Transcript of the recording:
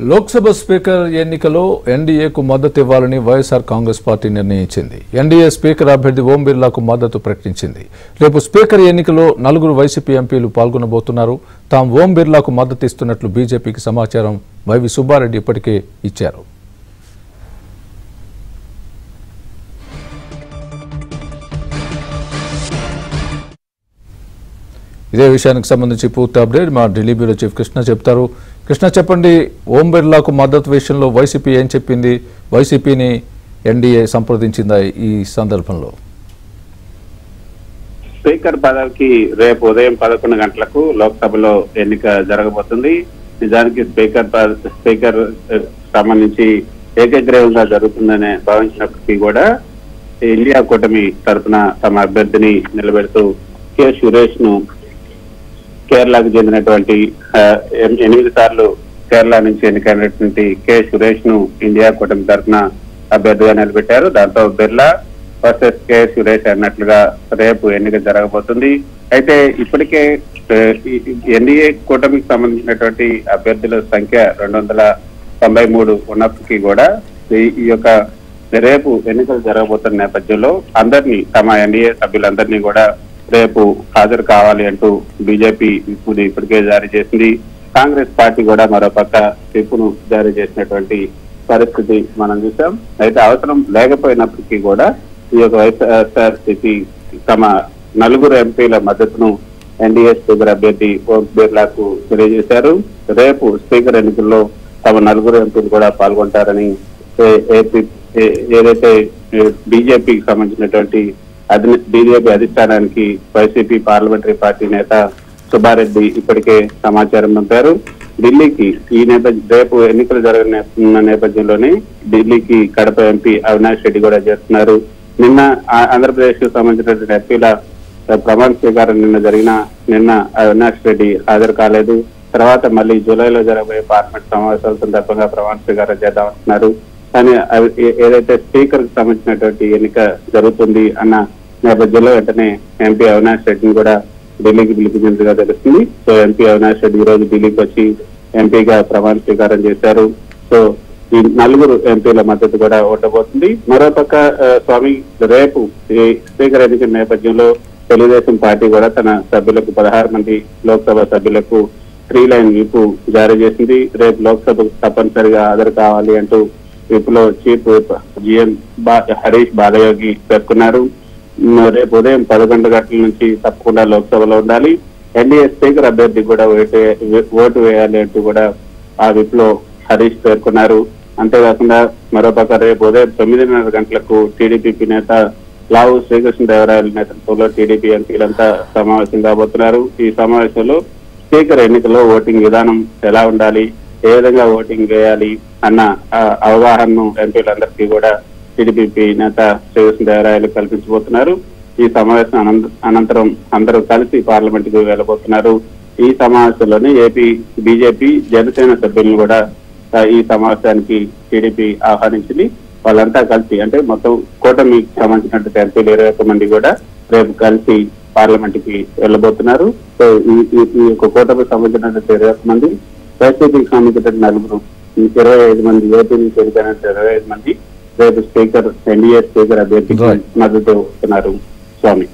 Lok Sabha speaker ఎన్నికలో ఎన్డీఏకు మద్దతు ఇవ్వాలని వైఎస్ఆర్ కాంగ్రెస్ పార్టీ నిర్ణయించింది. ఎన్డీఏ స్పీకర్ అభ్యర్థి ఓం బిర్లాకు మద్దతు ప్రకటించింది. రేపు స్పీకర్ ఎన్నికలో 4 వైసీపీ ఎంపీలు పాల్గొనబోతున్నారు. తాము ఓం బిర్లాకు మద్దతు ఇస్తున్నట్లు బీజేపీకి సమాచారం వైవి సుబ్బారెడ్డి ఇప్పటికే ఇచ్చారు. ఇదే విషయానికి సంబంధించి పూర్తి అప్డేట్ మా ఢిల్లీ బ్యూరో చీఫ్ కృష్ణ చెప్తారు. కృష్ణ, చెప్పండి, ఓం బిర్లాకు మద్దతు విషయంలో వైసీపీ ఏం చెప్పింది? వైసీపీని ఎన్డీఏ సంప్రదించిందా ఈ సందర్భంలో? స్పీకర్ పదవికి రేపు ఉదయం 11 గంటలకు లోక్సభలో ఎన్నిక జరగబోతుంది. నిజానికి స్పీకర్ సంబంధించి ఏకగ్రీవంగా జరుగుతుందనే భావించినప్పటికీ కూడా ఇండియా కూటమి తరఫున తమ అభ్యర్థిని నిలబెడుతూ కె సురేష్ ను కేరళకు చెందినటువంటి 8 సార్లు కేరళ నుంచి ఎన్నికైనటువంటి కె సురేష్ ను ఇండియా కూటమి తరఫున అభ్యర్థిగా నిలబెట్టారు. దాంతో బిర్లా వర్సెస్ కె సురేష్ అన్నట్లుగా రేపు ఎన్నిక జరగబోతుంది. అయితే ఇప్పటికే ఎన్డీఏ కూటమికి సంబంధించినటువంటి అభ్యర్థుల సంఖ్య 293 ఉన్నప్పటికీ కూడా ఈ యొక్క రేపు ఎన్నికలు జరగబోతున్న నేపథ్యంలో అందరినీ, తమ ఎన్డీఏ సభ్యులందరినీ కూడా రేపు హాజరు కావాలి అంటూ బీజేపీ విప్పుని ఇప్పటికే జారీ చేసింది. కాంగ్రెస్ పార్టీ కూడా మరోపక్క విప్పును జారీ చేసినటువంటి పరిస్థితి మనం చూసాం. అయితే అవసరం లేకపోయినప్పటికీ కూడా ఈ యొక్క వైఎస్ఆర్సీపీ తమ 4 ఎంపీల మద్దతును ఎన్డీఏ స్పీకర్ అభ్యర్థి ఓం బిర్లాకు తెలియజేశారు. రేపు స్పీకర్ ఎన్నికల్లో తమ 4 ఎంపీలు కూడా పాల్గొంటారని ఏదైతే బీజేపీకి సంబంధించినటువంటి బీజేపీ అధిష్టానానికి వైసీపీ పార్లమెంటరీ పార్టీ నేత సుబ్బారెడ్డి ఇప్పటికే సమాచారం పంపారు. ఢిల్లీకి రేపు ఎన్నికలు జరగనున్న నేపథ్యంలోనే ఢిల్లీకి కడప ఎంపీ అవినాష్ రెడ్డి కూడా చేస్తున్నారు. నిన్న ఆంధ్రప్రదేశ్ కు సంబంధించినటువంటి ఎంపీల ప్రమాణ స్వీకారం నిన్న అవినాష్ రెడ్డి హాజరు కాలేదు. తర్వాత మళ్ళీ జూలైలో జరగబోయే పార్లమెంట్ సమావేశాల సందర్భంగా ప్రమాణ స్వీకారం చేద్దామంటున్నారు. కానీ ఏదైతే స్పీకర్ కు సంబంధించినటువంటి ఎన్నిక జరుగుతుంది అన్న నేపథ్యంలో వెంటనే ఎంపీ అవినాష్ రెడ్డిని కూడా ఢిల్లీకి పిలిపించినట్టుగా తెలుస్తుంది. సో ఎంపీ అవినాష్ రెడ్డి ఈ రోజు ఢిల్లీకి వచ్చి ఎంపీగా ప్రమాణ స్వీకారం చేశారు. సో ఈ 4 ఎంపీల మద్దతు కూడా ఉండబోతుంది. మరోపక్క స్వామి, రేపు స్పీకర్ ఎన్నికల నేపథ్యంలో తెలుగుదేశం పార్టీ కూడా తన సభ్యులకు 16 మంది లోక్సభ సభ్యులకు 3 లైన్ విప్ జారీ చేసింది. రేపు లోక్సభకు తప్పనిసరిగా హాజరు కావాలి అంటూ విప్లో చీఫ్ విప్ జిఎన్ హరీష్ బాలయోగి పేర్కొన్నారు. రేపు ఉదయం 11 గంటల నుంచి తప్పకుండా లోక్సభలో ఉండాలి. ఎన్డీఏ స్పీకర్ అభ్యర్థి కూడా ఓటు వేయాలి అంటూ కూడా ఆ విప్ లో హరీష్ పేర్కొన్నారు. అంతేకాకుండా మరోపక్క రేపు ఉదయం 9:30 గంటలకు టీడీపీ నేత లావు శ్రీకృష్ణదేవరాయల నేతృత్వంలో టీడీపీ ఎంపీలంతా సమావేశం కాబోతున్నారు. ఈ సమావేశంలో స్పీకర్ ఎన్నికల్లో ఓటింగ్ విధానం ఎలా ఉండాలి, ఏ విధంగా ఓటింగ్ వేయాలి అన్న అవగాహనను ఎంపీలందరికీ కూడా టీడీపీ నేత శ్రీకృష్ణదేవరాయలు కల్పించబోతున్నారు. ఈ సమావేశం అనంతరం అందరూ కలిసి పార్లమెంట్ కు వెళ్లబోతున్నారు. ఈ సమావేశంలోనే ఏపీ బీజేపీ జనసేన సభ్యులను కూడా ఈ సమావేశానికి టీడీపీ ఆహ్వానించింది. వాళ్ళంతా కలిసి, అంటే మొత్తం కూటమికి సంబంధించినటువంటి ఎంపీలు 21 మంది కూడా రేపు కలిసి పార్లమెంట్ కి వెళ్లబోతున్నారు. సో ఈ యొక్క కూటమికి సంబంధించినటువంటి 21 మంది, వైసీపీకి సంబంధించినటువంటి 25 మంది, ఏపీ నుంచి వెళ్ళిపోయినటువంటి 25 మంది రేపు ఎన్డీఏ స్పీకర్ అభ్యర్థికి మద్దతు ఇస్తున్నారు. స్వామి.